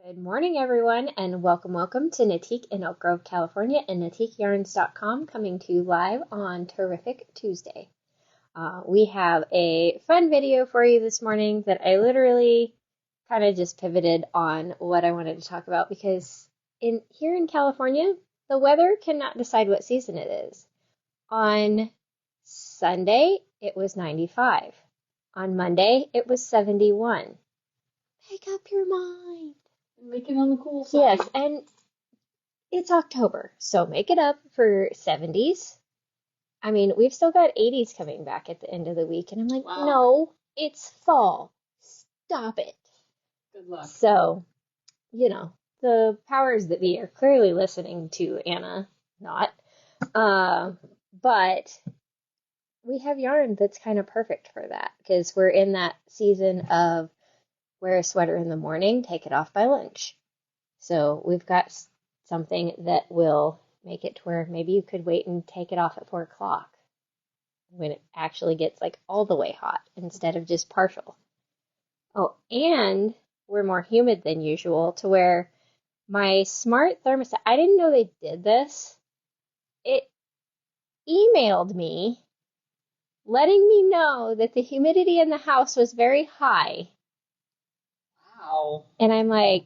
Good morning, everyone, and welcome to Knitique in Elk Grove, California, and KnitiqueYarns.com coming to you live on Terrific Tuesday. We have a fun video for you this morning that I literally kind of just pivoted on what I wanted to talk about because here in California, the weather cannot decide what season it is. On Sunday, it was 95. On Monday, it was 71. Make up your mind. Make it on the cool side. Yes, and it's October, so make it up for 70s. I mean, we've still got 80s coming back at the end of the week, and I'm like, Wow. No, it's fall. Stop it. Good luck. So, the powers that be are clearly listening to Anna, not. But we have yarn that's kind of perfect for that, because we're in that season of wear a sweater in the morning, take it off by lunch. So we've got something that will make it to where maybe you could wait and take it off at 4 o'clock when it actually gets like all the way hot instead of just partial. Oh, and we're more humid than usual to where my smart thermostat, I didn't know they did this. It emailed me letting me know that the humidity in the house was very high. Wow. And I'm like,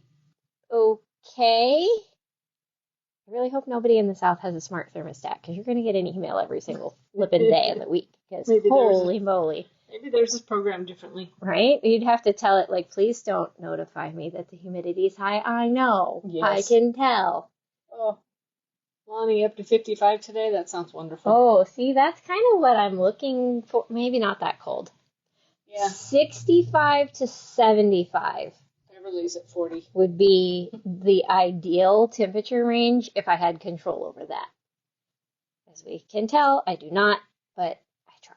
okay. I really hope nobody in the South has a smart thermostat because you're going to get an email every single flippin' day in the week. Because holy moly. Maybe there's this program differently. Right? You'd have to tell it, like, please don't notify me that the humidity is high. I know. Yes. I can tell. Oh, Lonnie, up to 55 today? That sounds wonderful. Oh, see, that's kind of what I'm looking for. Maybe not that cold. Yeah. 65 to 75. Beverly's at 40. Would be the ideal temperature range if I had control over that. As we can tell, I do not, but I try.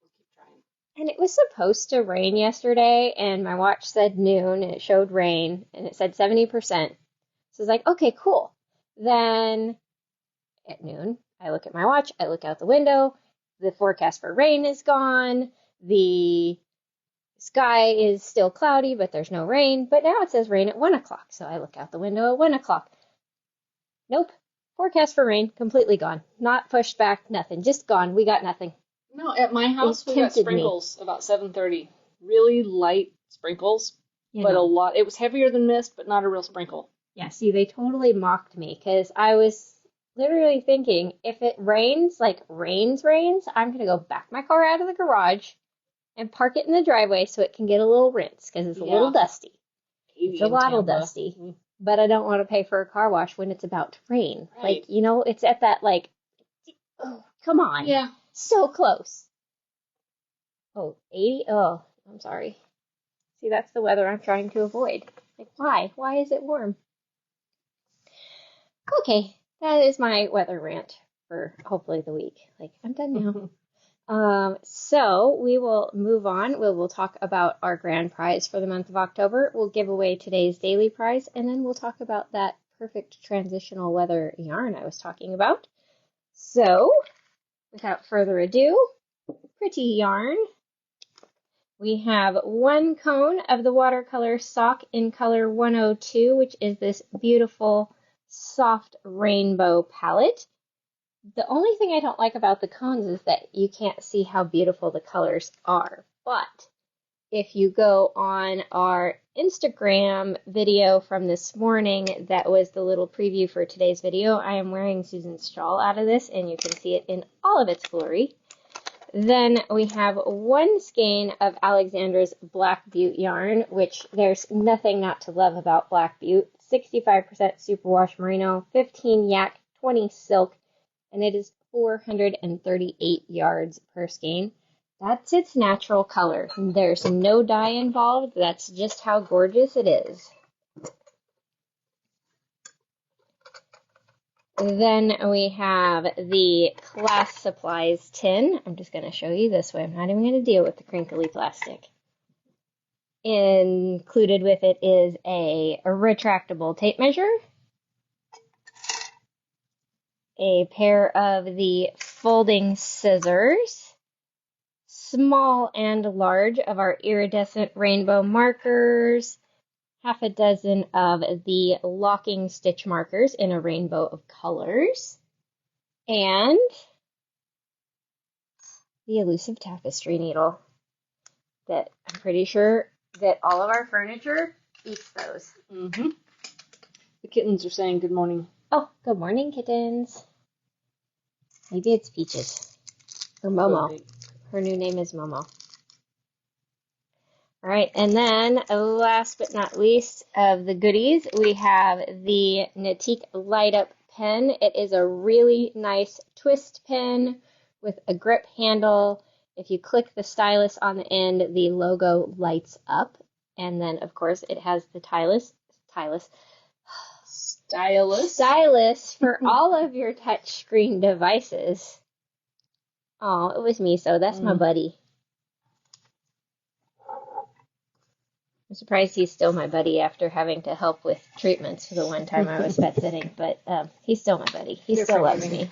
We'll keep trying. And it was supposed to rain yesterday, and my watch said noon, and it showed rain, and it said 70%. So I was like, okay, cool. Then at noon, I look at my watch, I look out the window, the forecast for rain is gone, the sky is still cloudy, but there's no rain. But now it says rain at 1 o'clock. So I look out the window at 1 o'clock. Nope. Forecast for rain, completely gone. Not pushed back, nothing. Just gone. We got nothing. No, at my house, we got sprinkles about 7:30. Really light sprinkles, but a lot. It was heavier than mist, but not a real sprinkle. Yeah, see, they totally mocked me because I was literally thinking if it rains, like rains, I'm going to go back my car out of the garage and park it in the driveway so it can get a little rinse because it's a little dusty. It's a little dusty. Mm-hmm. But I don't want to pay for a car wash when it's about to rain. Right. Like, it's at that, like, oh, come on. Yeah. So close. Oh, 80? Oh, I'm sorry. See, that's the weather I'm trying to avoid. Like, why? Why is it warm? Okay, that is my weather rant for hopefully the week. Like, I'm done now. So we will move on. We will talk about our grand prize for the month of October. We'll give away today's daily prize, and then we'll talk about that perfect transitional weather yarn I was talking about. So, without further ado, pretty yarn. We have 1 cone of the Watercolor Sock in color 102, which is this beautiful soft rainbow palette. The only thing I don't like about the cones is that you can't see how beautiful the colors are. But if you go on our Instagram video from this morning, that was the little preview for today's video. I am wearing Susan's shawl out of this, and you can see it in all of its glory. Then we have 1 skein of Alexandra's Black Butte yarn, which there's nothing not to love about Black Butte. 65% superwash merino, 15 yak, 20 silk, and it is 438 yards per skein. That's its natural color. There's no dye involved. That's just how gorgeous it is. Then we have the Class Supplies tin. I'm just going to show you this way. I'm not even going to deal with the crinkly plastic. Included with it is a retractable tape measure, a pair of the folding scissors, small and large of our iridescent rainbow markers, half a dozen of the locking stitch markers in a rainbow of colors, and the elusive tapestry needle that I'm pretty sure that all of our furniture eats those. Mm-hmm. The kittens are saying good morning. Oh, good morning, kittens. Maybe it's Peaches. Or Momo. Her new name is Momo. All right, and then last but not least of the goodies, we have the Knitique Light Up pen. It is a really nice twist pen with a grip handle. If you click the stylus on the end, the logo lights up. And then, of course, it has the stylus for all of your touchscreen devices. Oh, it was me, so that's my buddy. I'm surprised he's still my buddy after having to help with treatments for the one time I was pet sitting, but he's still my buddy. He still loves me.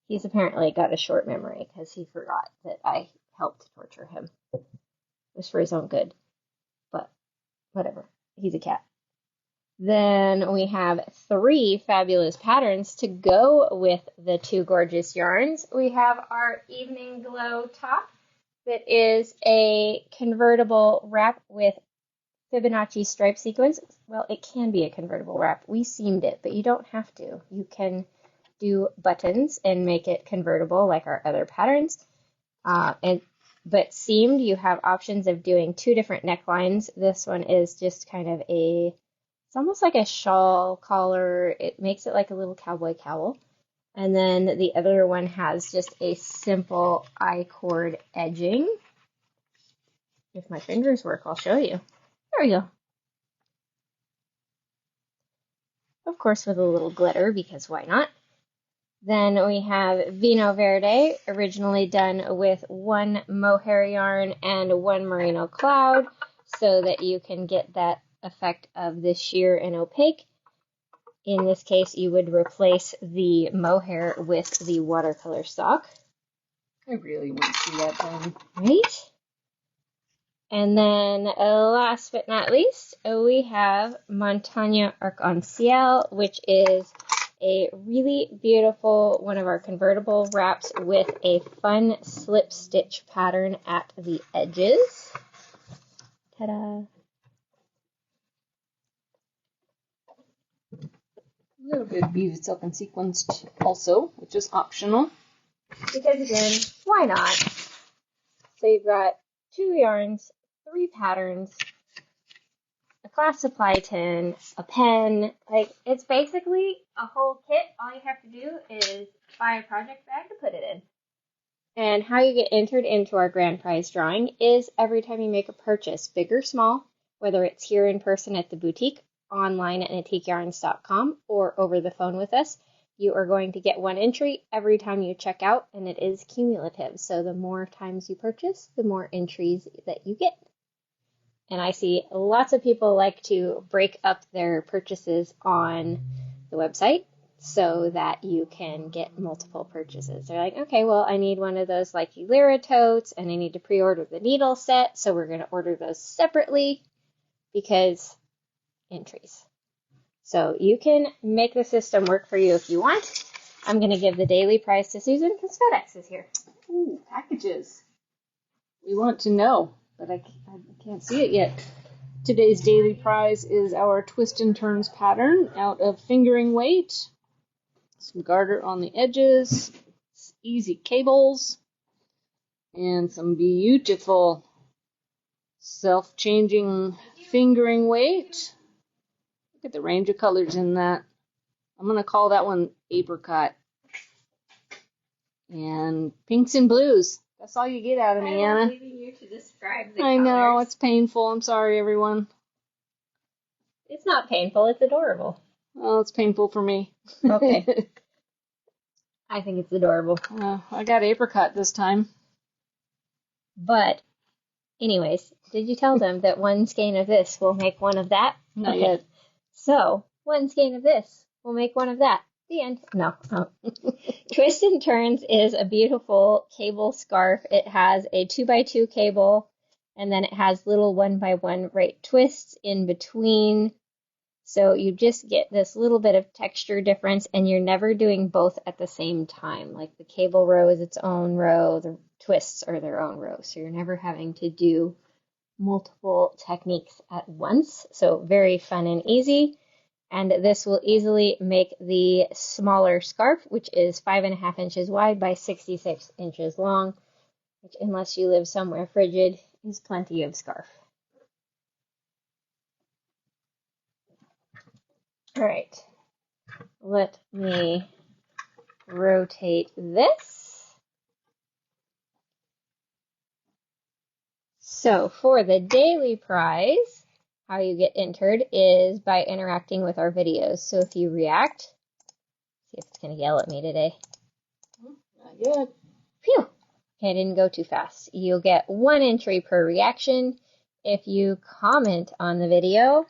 He's apparently got a short memory because he forgot that I helped torture him. It was for his own good, but whatever. He's a cat. Then we have 3 fabulous patterns to go with the 2 gorgeous yarns. We have our Evening Glow top that is a convertible wrap with Fibonacci stripe sequence. Well, it can be a convertible wrap. We seamed it, but you don't have to. You can do buttons and make it convertible like our other patterns. But seamed, you have options of doing 2 different necklines. This one is just kind of it's almost like a shawl collar. It makes it like a little cowboy cowl. And then the other one has just a simple I-cord edging. If my fingers work, I'll show you. There we go. Of course, with a little glitter, because why not? Then we have Vinho Verde, originally done with 1 mohair yarn and 1 merino cloud, so that you can get that effect of the sheer and opaque. In this case, you would replace the mohair with the watercolor sock. I really want to see that done. Right? And then last but not least, we have Montagne Arc En Ciel, which is a really beautiful one of our convertible wraps with a fun slip stitch pattern at the edges. Ta-da! A little bit of beaded silk and sequenced also, which is optional. Because again, why not? So you've got 2 yarns, 3 patterns, a class supply tin, a pen. Like, it's basically a whole kit. All you have to do is buy a project bag to put it in. And how you get entered into our grand prize drawing is every time you make a purchase, big or small, whether it's here in person at the boutique, online at knittikeyarns.com, or over the phone with us, you are going to get 1 entry every time you check out, and it is cumulative. So the more times you purchase, the more entries that you get. And I see lots of people like to break up their purchases on the website so that you can get multiple purchases. They're like, okay, well, I need one of those like Lyra totes, and I need to pre-order the needle set, so we're going to order those separately because entries. So you can make the system work for you if you want. I'm going to give the daily prize to Susan because FedEx is here. Ooh, packages. We want to know, but I can't see it yet. Today's daily prize is our twist and turns pattern out of fingering weight. Some garter on the edges, easy cables, and some beautiful self-changing fingering weight. Look at the range of colors in that. I'm going to call that one apricot. And pinks and blues. That's all you get out of me, Anna. I'm leaving you to describe the I colors. know, it's painful. I'm sorry, everyone. It's not painful. It's adorable. Well, it's painful for me. Okay. I think it's adorable. I got apricot this time. But, anyways, did you tell them that 1 skein of this will make 1 of that? Not yet. So, 1 skein of this will make 1 of that. The end. No. Twist and Turns is a beautiful cable scarf. It has a 2x2 cable and then it has little 1x1 right twists in between. So you just get this little bit of texture difference, and you're never doing both at the same time. Like the cable row is its own row, the twists are their own row. So you're never having to do multiple techniques at once. So very fun and easy. And this will easily make the smaller scarf, which is 5.5 inches wide by 66 inches long, which, unless you live somewhere frigid, is plenty of scarf. All right, let me rotate this. So for the daily prize, how you get entered is by interacting with our videos. So if you react, see if it's going to yell at me today. Not yet. Phew! Okay, I didn't go too fast. You'll get 1 entry per reaction. If you comment on the video,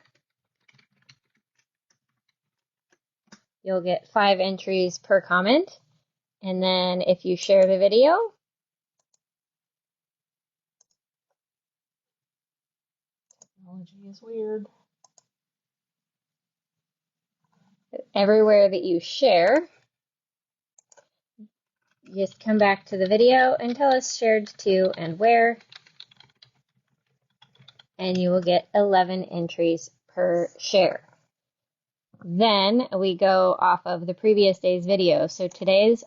you'll get 5 entries per comment. And then if you share the video, Technology is weird. everywhere that you share, just come back to the video and tell us shared to and where, and you will get 11 entries per share. Then we go off of the previous day's video. So today's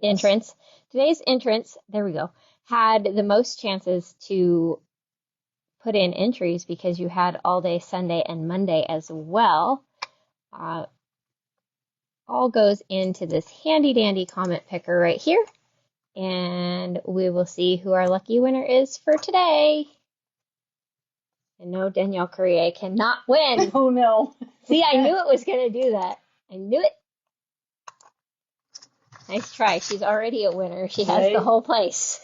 entrance. Today's entrance, there we go, had the most chances to put in entries because you had all day Sunday and Monday as well. All goes into this handy dandy comment picker right here. And we will see who our lucky winner is for today. And no, Danielle Corrier cannot win. Oh no. See, I knew it was going to do that. I knew it. Nice try. She's already a winner. She has the whole place.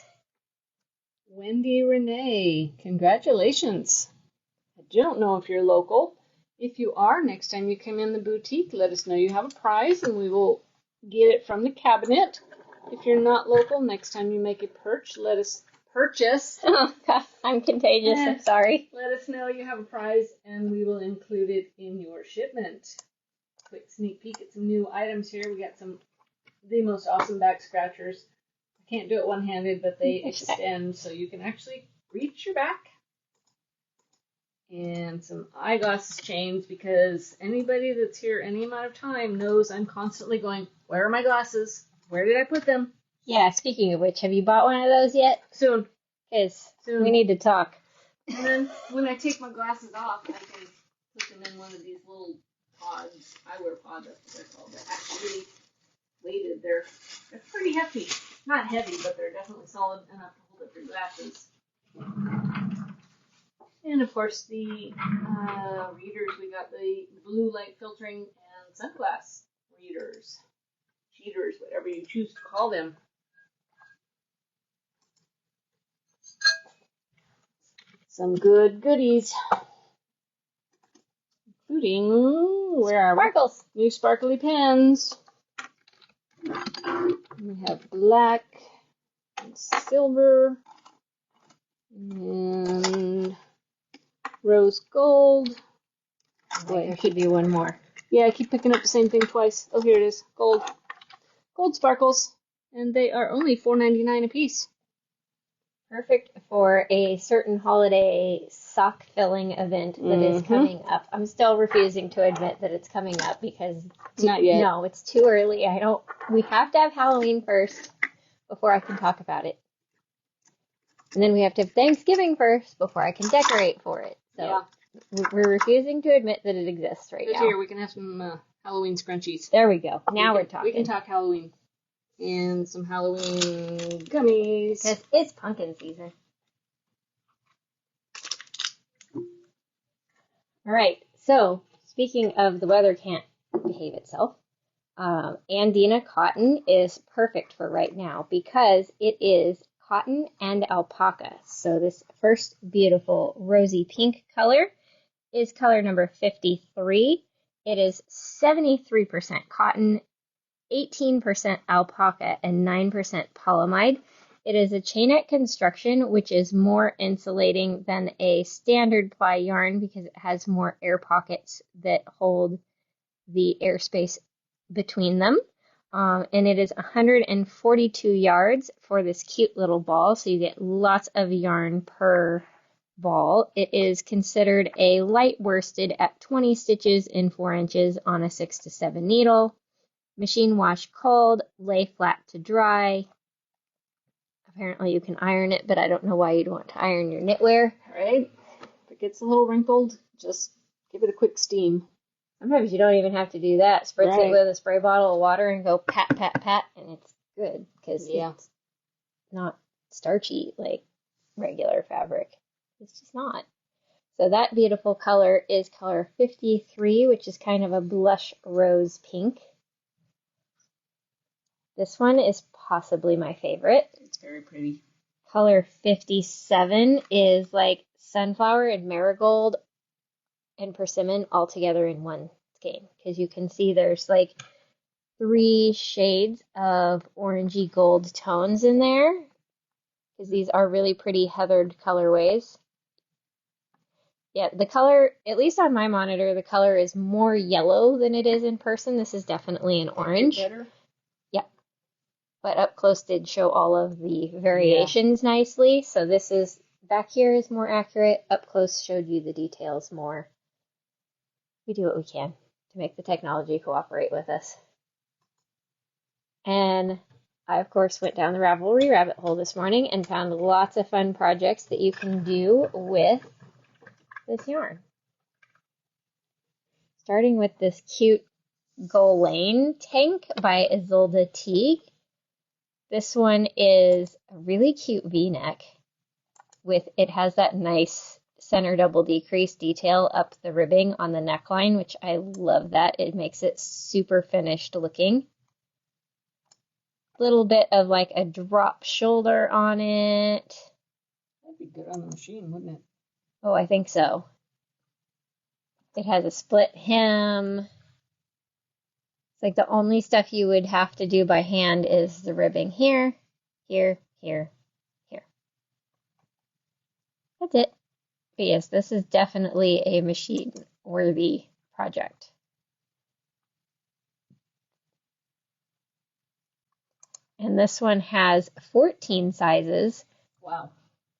Wendy Renee, congratulations. I don't know if you're local. If you are, next time you come in the boutique, let us know you have a prize and we will get it from the cabinet. If you're not local, next time you make a purchase. Oh, God, I'm contagious. I'm sorry. Let us know you have a prize and we will include it in your shipment. Quick sneak peek at some new items here. We got the most awesome back scratchers. I can't do it one-handed, but they extend so you can actually reach your back. And some eyeglasses chains, because anybody that's here any amount of time knows I'm constantly going, where are my glasses? Where did I put them? Yeah, speaking of which, have you bought one of those yet? Soon. Because we need to talk. And then when I take my glasses off, I can put them in one of these little pods, eyewear pods, that's what they're called. They're actually weighted. They're pretty hefty. Not heavy, but they're definitely solid enough to hold up your glasses. And of course the readers, we got the blue light filtering and sunglass readers. Cheaters, whatever you choose to call them. Some good goodies. Including, where are Sparkles. New sparkly pens. We have black and silver and rose gold. Boy, there should be one more. Yeah, I keep picking up the same thing twice. Oh, here it is. Gold. Gold sparkles. And they are only $4.99 a piece. Perfect for a certain holiday sock filling event that is coming up. I'm still refusing to admit that it's coming up because not yet. No, it's too early. We have to have Halloween first before I can talk about it. And then we have to have Thanksgiving first before I can decorate for it. So we're refusing to admit that it exists right now. Here, we can have some Halloween scrunchies. There we go. Now we're talking. We can talk Halloween. And some Halloween gummies. Because it's pumpkin season. All right. So, speaking of the weather can't behave itself, Andina cotton is perfect for right now because it is cotton and alpaca. So this first beautiful rosy pink color is color number 53. It is 73% cotton, 18% alpaca, and 9% polyamide. It is a chainette construction, which is more insulating than a standard ply yarn because it has more air pockets that hold the airspace between them. And it is 142 yards for this cute little ball, so you get lots of yarn per ball. It is considered a light worsted at 20 stitches in 4 inches on a 6 to 7 needle. Machine wash cold, lay flat to dry. Apparently you can iron it, but I don't know why you'd want to iron your knitwear. Right? If it gets a little wrinkled, just give it a quick steam. Sometimes you don't even have to do that. Spritz Right. it with a spray bottle of water and go pat, pat, pat, and it's good because it's not starchy like regular fabric. It's just not. So that beautiful color is color 53, which is kind of a blush rose pink. This one is possibly my favorite. It's very pretty. Color 57 is like sunflower and marigold and persimmon all together in one skein. Because you can see there's like 3 shades of orangey gold tones in there. Because these are really pretty heathered colorways. Yeah, the color, at least on my monitor, the color is more yellow than it is in person. This is definitely an orange. Better? But up close did show all of the variations nicely. So this is, back here is more accurate. Up close showed you the details more. We do what we can to make the technology cooperate with us. And I, of course, went down the Ravelry rabbit hole this morning and found lots of fun projects that you can do with this yarn. Starting with this cute Laine tank by Isolde Teague. This one is a really cute V-neck with, it has that nice center double decrease detail up the ribbing on the neckline, which I love that. It makes it super finished looking. Little bit of like a drop shoulder on it. That'd be good on the machine, wouldn't it? Oh, I think so. It has a split hem. It's like the only stuff you would have to do by hand is the ribbing here, here, here, here. That's it. But yes, this is definitely a machine-worthy project. And this one has 14 sizes. Wow.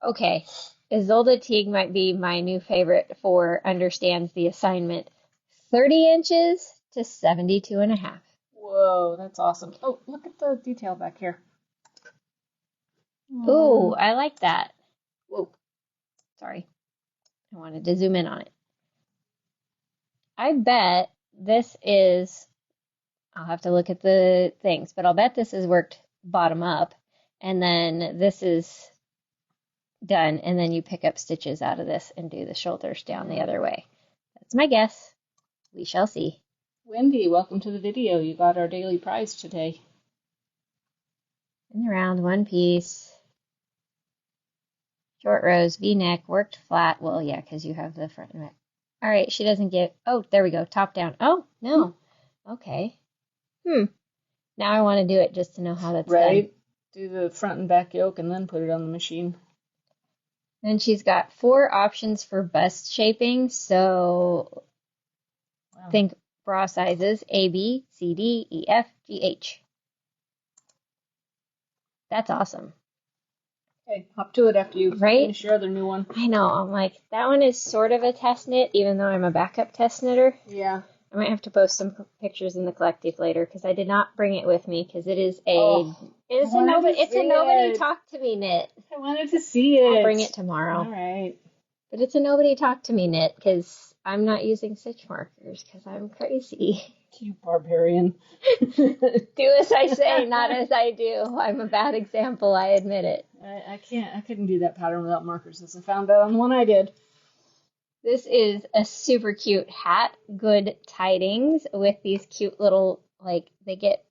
Okay, Isolde Teague might be my new favorite for understands the assignment. 30 inches to 72 and a half. Whoa, that's awesome. Oh, look at the detail back here. Ooh, I like that. Whoa. Sorry. I wanted to zoom in on it. I bet this is, I'll have to look at the things, but I'll bet this is worked bottom up, and then this is done, and then you pick up stitches out of this and do the shoulders down the other way. That's my guess. We shall see. Wendy, welcome to the video. You got our daily prize today. In the round, one piece. Short rows, V-neck, worked flat. Well, yeah, because you have the front and back. All right, she doesn't get, oh, there we go, top down. Oh, no. Okay. Now I want to do it just to know how that's done. Do the front and back yoke and then put it on the machine. Then she's got 4 options for bust shaping. So think bra sizes A, B, C, D, E, F, G, H. That's awesome. Okay, hop to it after you finish your other new one. I know. I'm like, that one is sort of a test knit, even though I'm a backup test knitter. Yeah. I might have to post some pictures in the collective later because I did not bring it with me because it is a nobody talk to me knit. I wanted to see it. I'll bring it tomorrow. All right. But it's a nobody talk to me knit because I'm not using stitch markers because I'm crazy. You barbarian. Do as I say, not as I do. I'm a bad example. I admit it. I couldn't do that pattern without markers, as I found out on the one I did. This is a super cute hat. Good tidings with these cute little, like, they get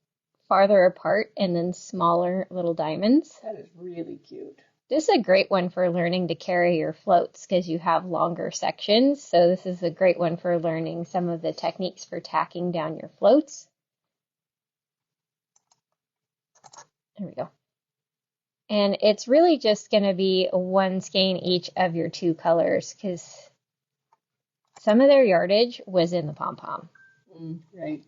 farther apart and then smaller little diamonds. That is really cute. This is a great one for learning to carry your floats because you have longer sections. So this is a great one for learning some of the techniques for tacking down your floats. There we go. And it's really just going to be one skein each of your two colors because some of their yardage was in the pom-pom. Right.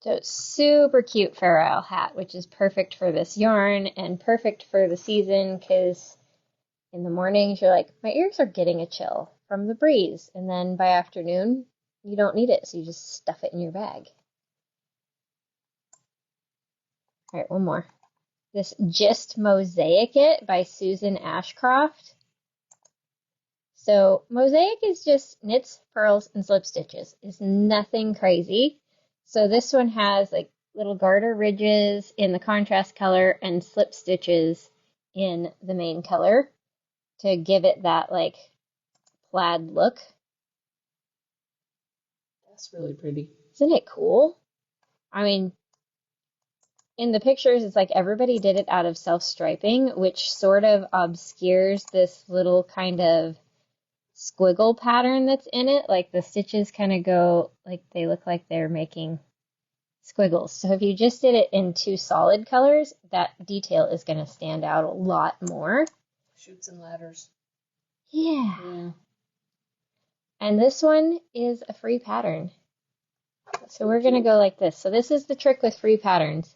So super cute Fair Isle hat, which is perfect for this yarn and perfect for the season because in the mornings you're like, my ears are getting a chill from the breeze. And then by afternoon, you don't need it, so you just stuff it in your bag. All right, one more. This Gist Mosaic It by Susan Ashcroft. So mosaic is just knits, purls, and slip stitches. It's nothing crazy. So this one has like little garter ridges in the contrast color and slip stitches in the main color to give it that like plaid look. That's really pretty. Isn't it cool? I mean, in the pictures, it's like everybody did it out of self-striping, which sort of obscures this little kind of squiggle pattern that's in it. Like the stitches kind of go, like they look like they're making squiggles. So if you just did it in two solid colors, that detail is going to stand out a lot more. Chutes and ladders. Yeah. And this one is a free pattern. So we're going to go like this. So this is the trick with free patterns.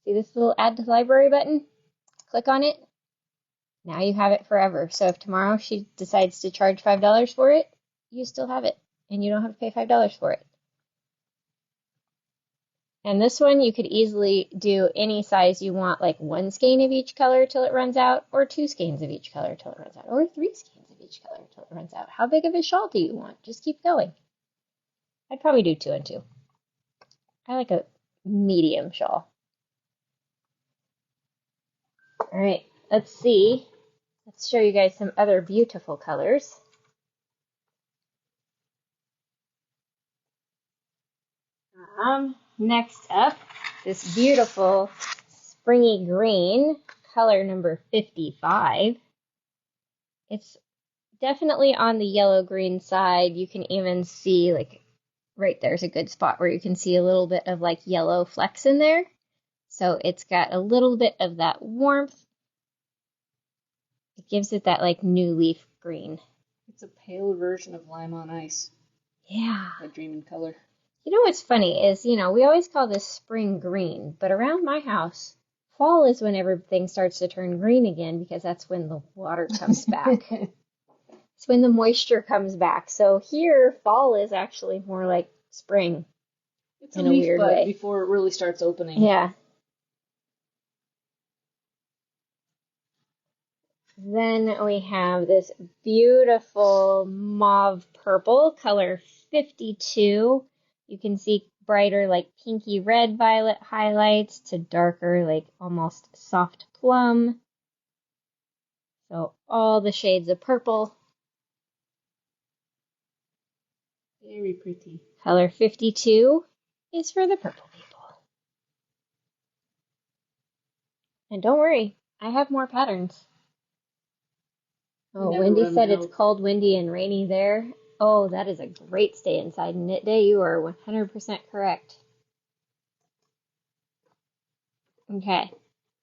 See this little add to library button? Click on it. Now you have it forever. So if tomorrow she decides to charge $5 for it, you still have it. And you don't have to pay $5 for it. And this one you could easily do any size you want, like one skein of each color till it runs out, or two skeins of each color till it runs out, or three skeins of each color till it runs out. How big of a shawl do you want? Just keep going. I'd probably do 2 and 2. I like a medium shawl. All right, let's see. Let's show you guys some other beautiful colors. Next up, this beautiful springy green, color number 55. It's definitely on the yellow-green side. You can even see, like, right there's a good spot where you can see a little bit of, like, yellow flecks in there. So it's got a little bit of that warmth. It gives it that, like, new leaf green. It's a pale version of Lime on Ice. Yeah. A dream in color. You know what's funny is, we always call this spring green, but around my house, fall is when everything starts to turn green again because that's when the water comes back. It's when the moisture comes back. So here, fall is actually more like spring. It's in a weird way before it really starts opening. Yeah. Then we have this beautiful mauve purple, color 52. You can see brighter, like pinky red violet highlights to darker, like almost soft plum. So all the shades of purple. Very pretty. Color 52 is for the purple people. And don't worry, I have more patterns. Oh, Wendy said it's cold, windy, and rainy there. Oh, that is a great stay inside knit day. You are 100% correct. Okay,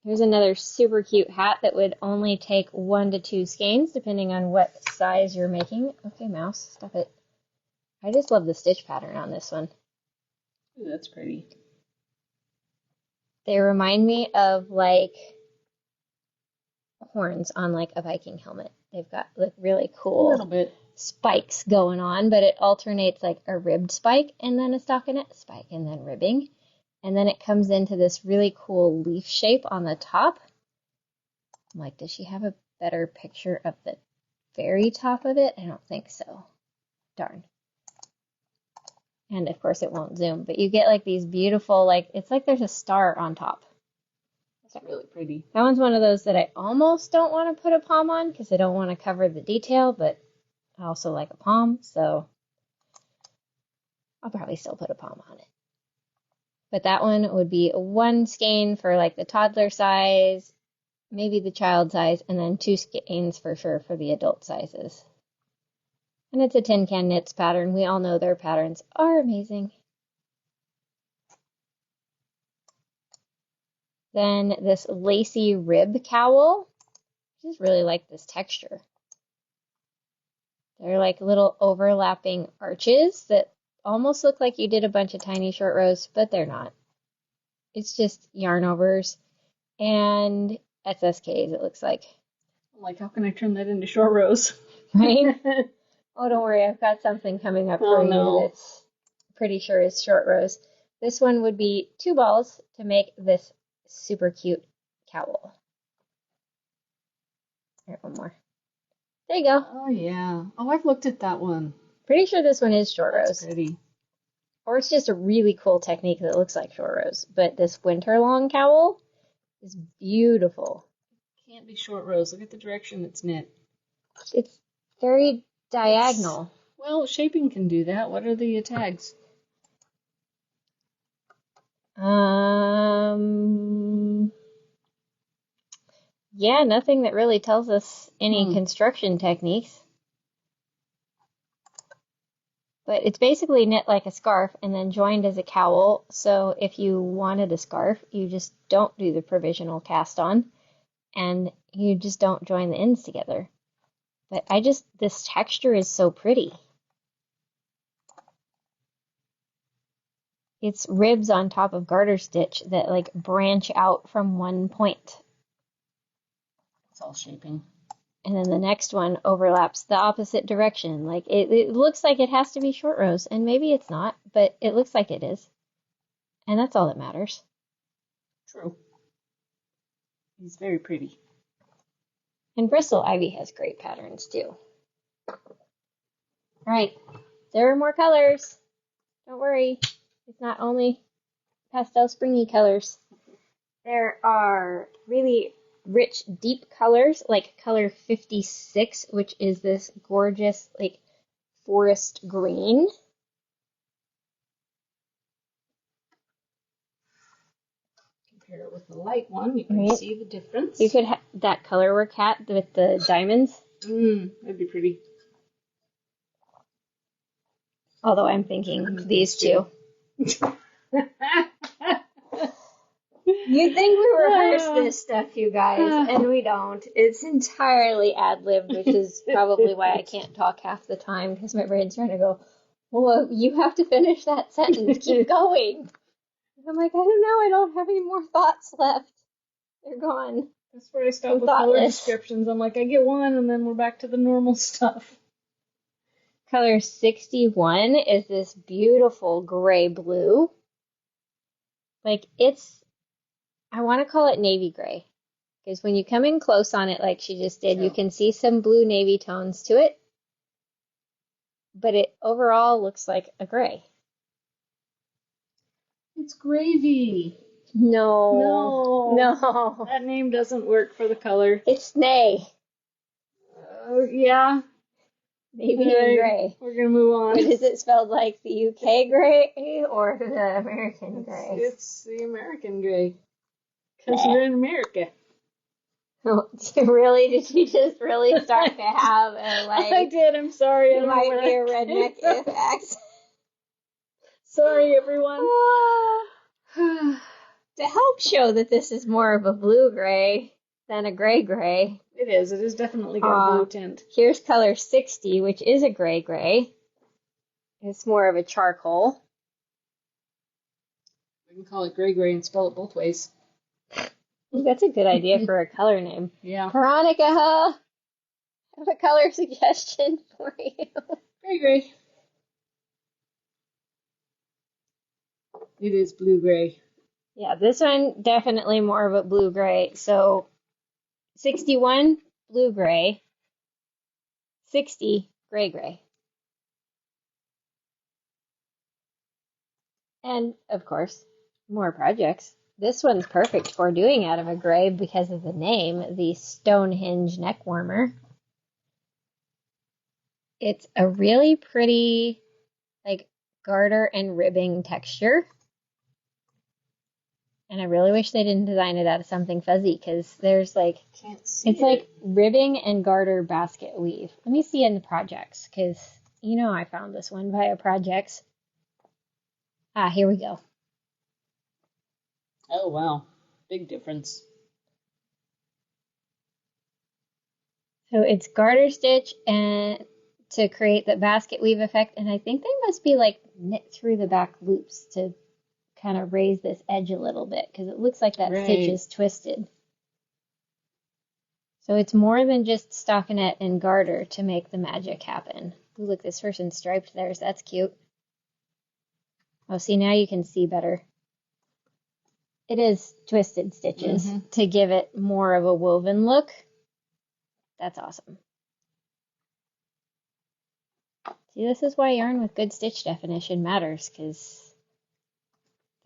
here's another super cute hat that would only take 1 to 2 skeins, depending on what size you're making. Okay, mouse, stop it. I just love the stitch pattern on this one. Ooh, that's pretty. They remind me of like horns on like a Viking helmet. They've got like really cool a little bit spikes going on, but it alternates like a ribbed spike and then a stockinette spike and then ribbing. And then it comes into this really cool leaf shape on the top. I'm like, does she have a better picture of the very top of it? I don't think so. Darn. And of course it won't zoom, but you get like these beautiful, like, it's like there's a star on top. That's really pretty. That one's one of those that I almost don't want to put a palm on because I don't want to cover the detail, but I also like a palm, so I'll probably still put a palm on it. But that one would be 1 skein for like the toddler size, maybe the child size, and then 2 skeins for sure for the adult sizes. And it's a Tin Can Knits pattern. We all know their patterns are amazing. Then this lacy rib cowl. I just really like this texture. They're like little overlapping arches that almost look like you did a bunch of tiny short rows, but they're not. It's just yarn overs and SSKs, it looks like. Like, how can I turn that into short rows? Right? Oh, don't worry, I've got something coming up for you that's pretty sure is short rows. This one would be 2 balls to make this super cute cowl. All right, one more. There you go. Oh, yeah. Oh, I've looked at that one. Pretty sure this one is short rows. That's pretty. Or it's just a really cool technique that looks like short rows. But this winter long cowl is beautiful. Can't be short rows. Look at the direction it's knit. It's very diagonal. Well, shaping can do that. What are the tags? Yeah, nothing that really tells us any construction techniques. But it's basically knit like a scarf and then joined as a cowl. So if you wanted a scarf, you just don't do the provisional cast on and you just don't join the ends together. But this texture is so pretty. It's ribs on top of garter stitch that like branch out from one point. It's all shaping. And then the next one overlaps the opposite direction. Like it looks like it has to be short rows, and maybe it's not, but it looks like it is. And that's all that matters. True. It's very pretty. And Bristol Ivy has great patterns too. All right, there are more colors. Don't worry, it's not only pastel springy colors. There are really rich, deep colors, like color 56, which is this gorgeous, like, forest green. Compare it with the light one, you can see the difference. You could have that color work hat with the diamonds. That'd be pretty. Although I'm thinking these two. You'd think we rehearse this stuff, you guys, and we don't. It's entirely ad-libbed, which is probably why I can't talk half the time, because my brain's trying to go, well, you have to finish that sentence. Keep going. And I'm like, I don't know. I don't have any more thoughts left. They're gone. That's where I stop with color descriptions. I'm like, I get one, and then we're back to the normal stuff. Color 61 is this beautiful gray blue. Like, I want to call it navy gray, because when you come in close on it like she just did, you can see some blue navy tones to it, but it overall looks like a gray. It's gravy. No. That name doesn't work for the color. It's Nay. Yeah. Navy and gray. We're going to move on. But is it spelled like the UK gray or the American gray? It's the American gray. Because we're in America. Oh, really? Did you just really start to have a, like... I did, I'm sorry. You might be a redneck if accent. Sorry, everyone. To help show that this is more of a blue-gray than a gray-gray. It is. It is definitely got a blue tint. Here's color 60, which is a gray-gray. It's more of a charcoal. We can call it gray-gray and spell it both ways. That's a good idea for a color name. Yeah. Veronica, I have a color suggestion for you. Gray-gray. It is blue-gray. Yeah, this one definitely more of a blue-gray. So 61, blue-gray. 60, gray-gray. And, of course, more projects. This one's perfect for doing out of a gray because of the name, the Stonehenge neck warmer. It's a really pretty, like, garter and ribbing texture. And I really wish they didn't design it out of something fuzzy, because there's, like, it's like ribbing and garter basket weave. Let me see in the projects, because, you know, I found this one via projects. Ah, here we go. Oh, wow. Big difference. So it's garter stitch and to create the basket weave effect, and I think they must be like knit through the back loops to kind of raise this edge a little bit because it looks like that stitch is twisted. So it's more than just stockinette and garter to make the magic happen. Ooh, look, this person's striped theirs. That's cute. Oh, see, now you can see better. It is twisted stitches to give it more of a woven look. That's awesome. See, this is why yarn with good stitch definition matters, because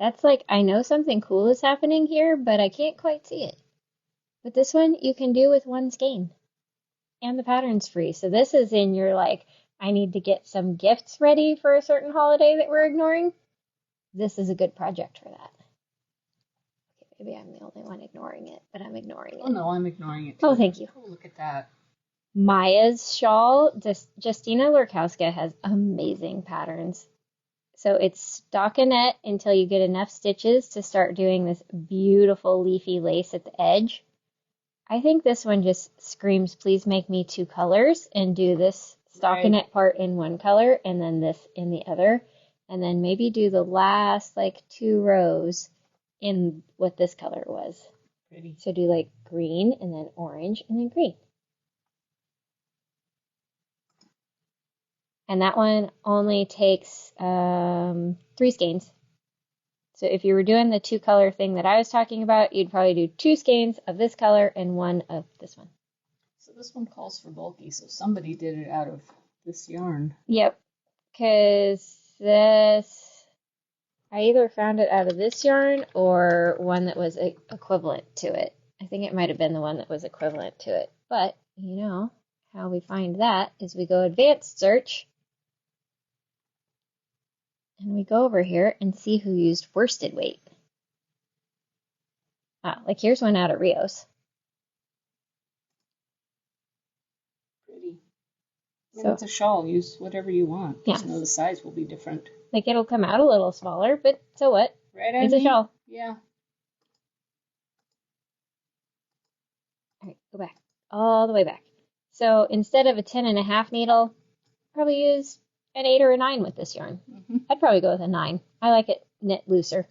that's like, I know something cool is happening here, but I can't quite see it. But this one you can do with one skein, and the pattern's free. So this is in your, like, I need to get some gifts ready for a certain holiday that we're ignoring. This is a good project for that. Okay, maybe I'm the only one ignoring it, but I'm ignoring it. Oh no, I'm ignoring it too. Oh, thank you. Oh, look at that. Maya's shawl, Justina Lurkowska has amazing patterns. So it's stockinette until you get enough stitches to start doing this beautiful leafy lace at the edge. I think this one just screams, please make me 2 colors and do this stockinette part in one color and then this in the other. And then maybe do the last like 2 rows in what this color was. Pretty. So do like green and then orange and then green. And that one only takes 3 skeins. So if you were doing the 2 color thing that I was talking about, you'd probably do 2 skeins of this color and 1 of this one. So this one calls for bulky, so somebody did it out of this yarn. Yep, because this, I either found it out of this yarn or one that was equivalent to it. I think it might have been the one that was equivalent to it. But, you know, how we find that is we go advanced search. And we go over here and see who used worsted weight. Ah, like here's one out of Rios. Pretty. So it's a shawl. Use whatever you want. Just know the size will be different. Like it'll come out a little smaller, but so what? Right, it's a shawl. Yeah. All right, go back. All the way back. So instead of a 10.5 needle, probably use an 8 or a 9 with this yarn. I'd probably go with a 9. I like it knit looser.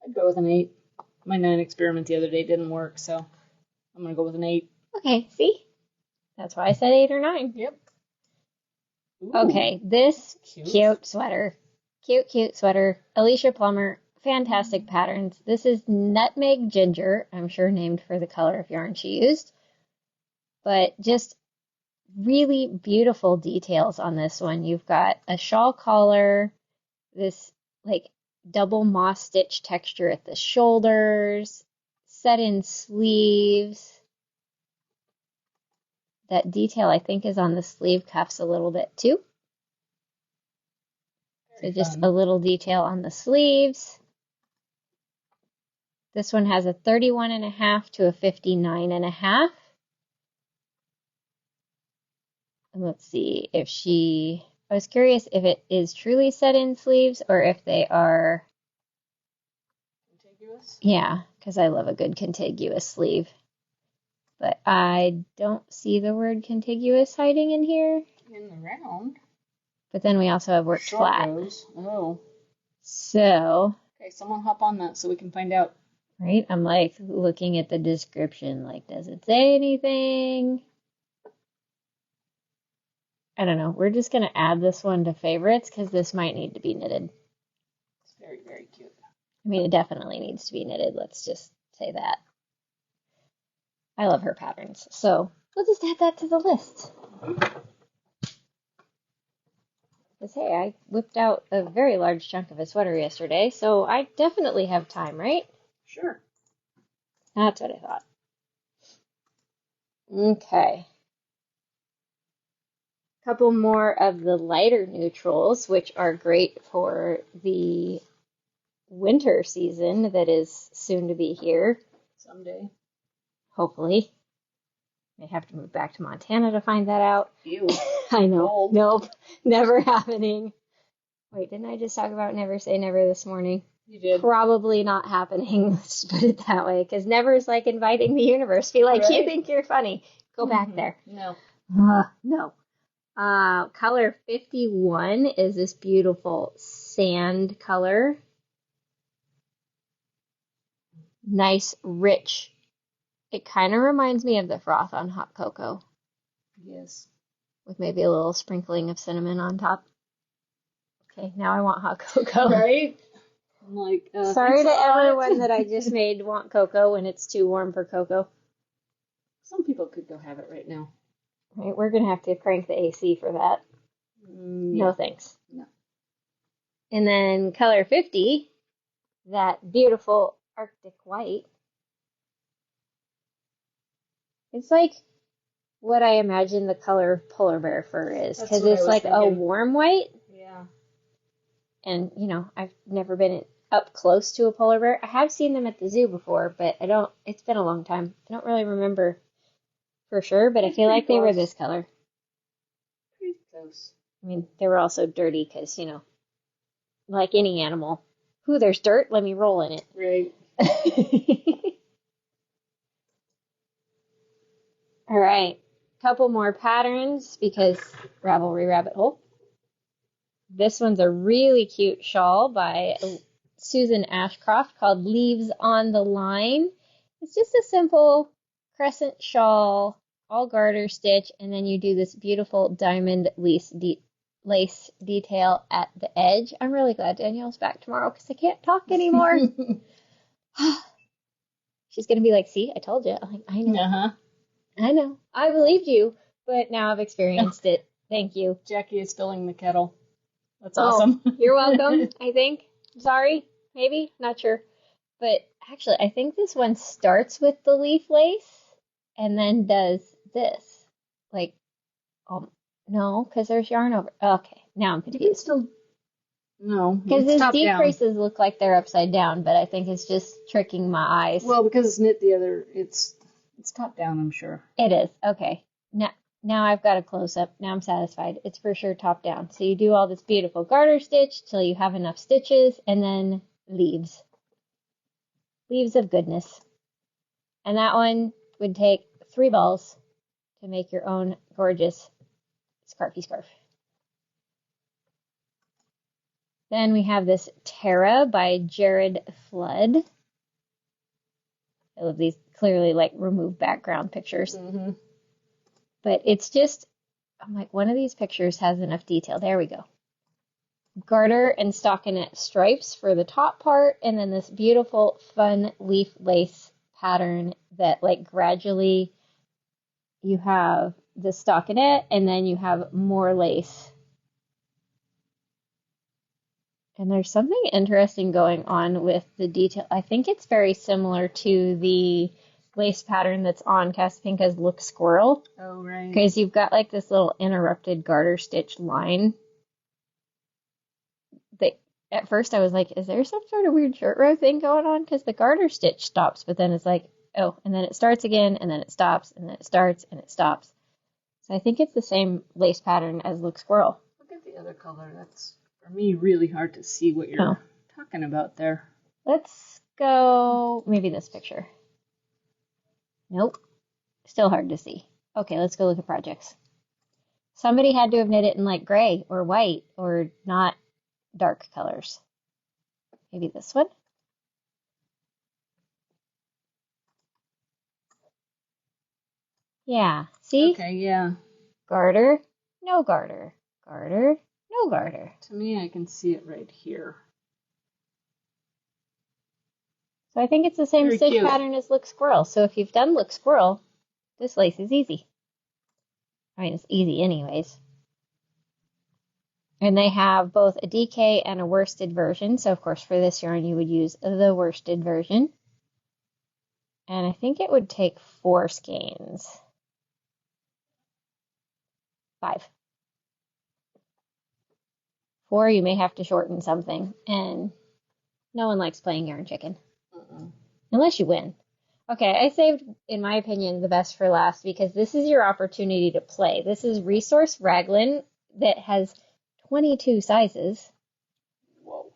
I'd go with an 8. My 9 experiment the other day didn't work, so I'm going to go with an 8. Okay, see? That's why I said 8 or 9. Yep. Ooh, okay, this cute sweater. Cute sweater. Alicia Plummer. Fantastic patterns. This is Nutmeg Ginger. I'm sure named for the color of yarn she used. But just really beautiful details on this one. You've got a shawl collar, this like double moss stitch texture at the shoulders, set in sleeves. That detail I think is on the sleeve cuffs a little bit too. So just a little detail on the sleeves. This one has a 31.5 to a 59.5. And let's see if I was curious if it is truly set in sleeves or if they are contiguous. Yeah, because I love a good contiguous sleeve. But I don't see the word contiguous hiding in here. In the round. But then we also have worked flat. Rows. Oh. So. Okay, someone hop on that so we can find out. Right? I'm like looking at the description, like, does it say anything? I don't know. We're just going to add this one to favorites because this might need to be knitted. It's very, very cute. I mean, it definitely needs to be knitted. Let's just say that. I love her patterns. So we'll just add that to the list. Because, hey, I whipped out a very large chunk of a sweater yesterday, so I definitely have time, right? Sure. That's what I thought. Okay. Couple more of the lighter neutrals, which are great for the winter season that is soon to be here. Someday. Hopefully. May have to move back to Montana to find that out. Ew. I know. Cold. Nope. Never happening. Wait, didn't I just talk about never say never this morning? You did. Probably not happening, let's put it that way, because never is like inviting the universe. Be like, you Right. think you're funny. Go back there. No. No. Color 51 is this beautiful sand color. Nice, rich. It kind of reminds me of the froth on hot cocoa. Yes. With maybe a little sprinkling of cinnamon on top. Okay, now I want hot cocoa. Right? I'm like, sorry to everyone that I just made want cocoa when it's too warm for cocoa. Some people could go have it right now. Right, we're going to have to crank the AC for that. Yeah. No thanks. No. And then color 50, that beautiful Arctic white. It's like what I imagine the color of polar bear fur is, because it's like a warm white. Yeah. And, you know, I've never been up close to a polar bear. I have seen them at the zoo before, but it's been a long time. I don't really remember for sure, but I feel like they were this color. Pretty close. I mean, they were also dirty because, you know, like any animal. Ooh, there's dirt, let me roll in it. Right. All right, couple more patterns because Ravelry Rabbit Hole. This one's a really cute shawl by Susan Ashcroft called Leaves on the Line. It's just a simple crescent shawl, all garter stitch, and then you do this beautiful diamond lace detail at the edge. I'm really glad Danielle's back tomorrow because I can't talk anymore. She's going to be like, see, I told you. I'm like, I know. Uh-huh. I know. I believed you, but now I've experienced it. Thank you. Jackie is filling the kettle. That's awesome. You're welcome, I think. Sorry, maybe, not sure. But actually, I think this one starts with the leaf lace and then does this. Like, no, because there's yarn over. Okay, now I'm confused. No, because these decreases look like they're upside down, but I think it's just tricking my eyes. Well, because it's knit the other, it's top down, I'm sure. It is. Okay. Now I've got a close-up. Now I'm satisfied. It's for sure top down. So you do all this beautiful garter stitch till you have enough stitches, and then leaves. Leaves of goodness. And that one would take 3 balls to make your own gorgeous scarfy scarf. Then we have this Tara by Jared Flood. I love these clearly like removed background pictures. Mm-hmm. But it's just, I'm like, one of these pictures has enough detail. There we go. Garter and stockinette stripes for the top part, and then this beautiful, fun leaf lace pattern that, like, gradually you have the stockinette, and then you have more lace. And there's something interesting going on with the detail. I think it's very similar to the lace pattern that's on Caspinka's Look Squirrel. Oh, right. Because you've got like this little interrupted garter stitch line. That at first I was like, is there some sort of weird short row thing going on? Because the garter stitch stops, but then it's like, oh, and then it starts again, and then it stops, and then it starts, and it stops. So I think it's the same lace pattern as Look Squirrel. Look at the other color. That's, for me, really hard to see what you're talking about there. Let's go, maybe this picture. Nope. Still hard to see. Okay, let's go look at projects. Somebody had to have knit it in like gray or white or not dark colors. Maybe this one? Yeah, see? Okay, yeah. Garter, no garter. Garter, no garter. To me, I can see it right here. So I think it's the same stitch pattern as Look Squirrel. So if you've done Look Squirrel, this lace is easy. I mean, it's easy anyways. And they have both a DK and a worsted version. So, of course, for this yarn, you would use the worsted version. And I think it would take 4 skeins. 5. 4, you may have to shorten something. And no one likes playing yarn chicken. Unless you win. Okay, I saved, in my opinion, the best for last because this is your opportunity to play. This is Resource Raglan that has 22 sizes. Whoa.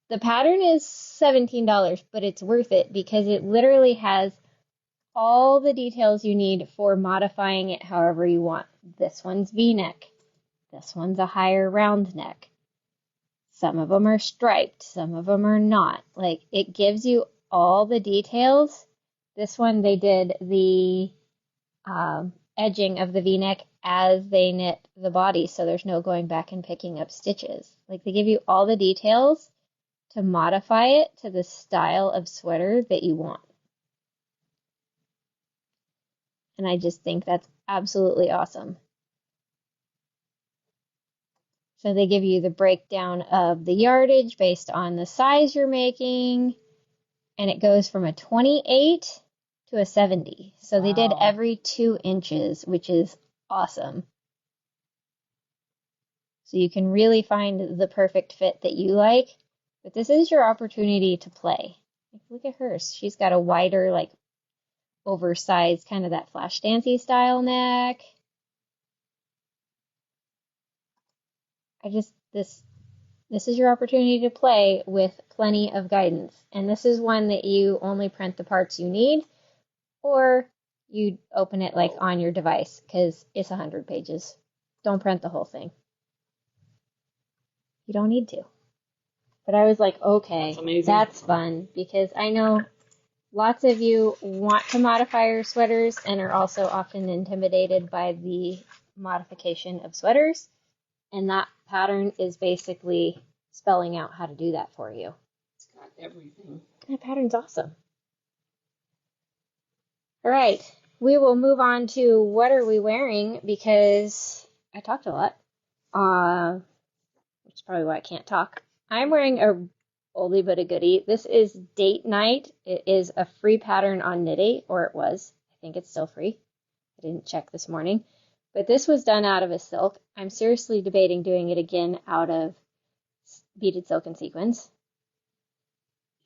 The pattern is $17, but it's worth it because it literally has all the details you need for modifying it however you want. This one's V-neck. This one's a higher round neck. Some of them are striped, some of them are not. Like, it gives you all the details. This one, they did the edging of the V-neck as they knit the body, so there's no going back and picking up stitches. Like, they give you all the details to modify it to the style of sweater that you want. And I just think that's absolutely awesome. So they give you the breakdown of the yardage based on the size you're making, and it goes from a 28 to a 70. So they did every 2 inches, which is awesome. So you can really find the perfect fit that you like, but this is your opportunity to play. Like, look at hers. She's got a wider, like, oversized, kind of that flash dancey style neck. This is your opportunity to play with plenty of guidance. And this is one that you only print the parts you need, or you open it like on your device because it's 100 pages. Don't print the whole thing. You don't need to. But I was like, okay, that's fun, because I know lots of you want to modify your sweaters and are also often intimidated by the modification of sweaters. And that pattern is basically spelling out how to do that for you. It's got everything. That pattern's awesome. All right, we will move on to what are we wearing, because I talked a lot, which is probably why I can't talk. I'm wearing a oldie but a goodie. This is Date Night. It is a free pattern on Knitique, or it was. I think it's still free. I didn't check this morning. But this was done out of a silk. I'm seriously debating doing it again out of beaded silk and sequins.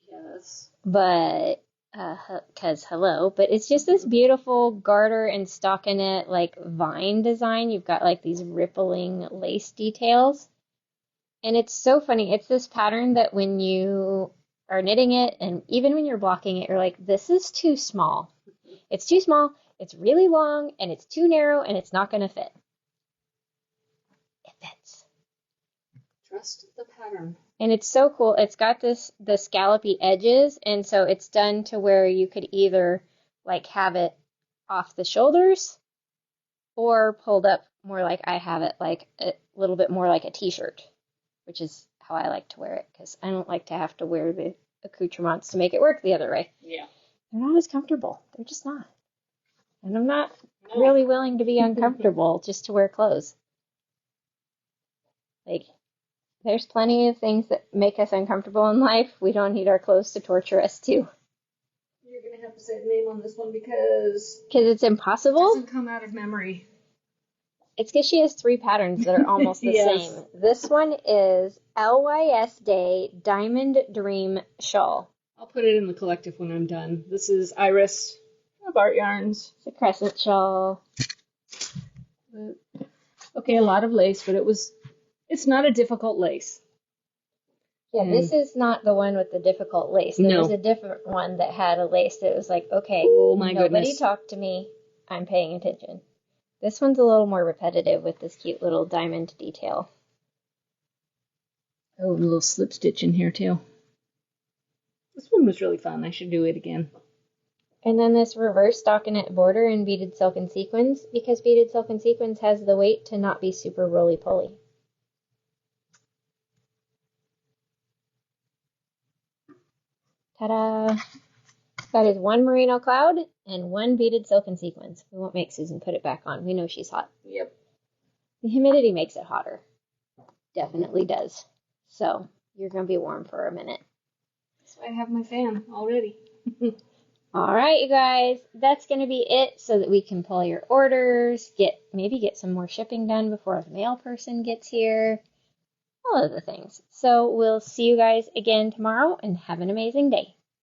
Yes. But, because hello. But it's just this beautiful garter and stockinette, like, vine design. You've got, like, these rippling lace details. And it's so funny. It's this pattern that when you are knitting it, and even when you're blocking it, you're like, this is too small. It's too small. It's really long, and it's too narrow, and it's not going to fit. It fits. Trust the pattern. And it's so cool. It's got the scallopy edges, and so it's done to where you could either, like, have it off the shoulders or pulled up more like I have it, like a little bit more like a t-shirt, which is how I like to wear it, because I don't like to have to wear the accoutrements to make it work the other way. Yeah. They're not as comfortable. They're just not. And I'm not really willing to be uncomfortable just to wear clothes. Like, there's plenty of things that make us uncomfortable in life. We don't need our clothes to torture us too. You're going to have to say the name on this one because it's impossible? It doesn't come out of memory. It's because she has 3 patterns that are almost the yes. same. This one is LYS Day Diamond Dream Shawl. I'll put it in the collective when I'm done. This is Iris of Art Yarns. It's a crescent shawl. Okay, a lot of lace, but it's not a difficult lace. Yeah, this is not the one with the difficult lace. There was a different one that had a lace that was like, okay, nobody talk to me. I'm paying attention. This one's a little more repetitive with this cute little diamond detail. Oh, a little slip stitch in here too. This one was really fun. I should do it again. And then this reverse stockinette border in beaded silk and sequins, because beaded silk and sequins has the weight to not be super roly-poly. Ta-da! That is 1 merino cloud and 1 beaded silk and sequins. We won't make Susan put it back on. We know she's hot. Yep. The humidity makes it hotter. Definitely does. So you're going to be warm for a minute. So I have my fan already. All right, you guys. That's going to be it so that we can pull your orders, maybe get some more shipping done before the mail person gets here. All of the things. So we'll see you guys again tomorrow, and have an amazing day.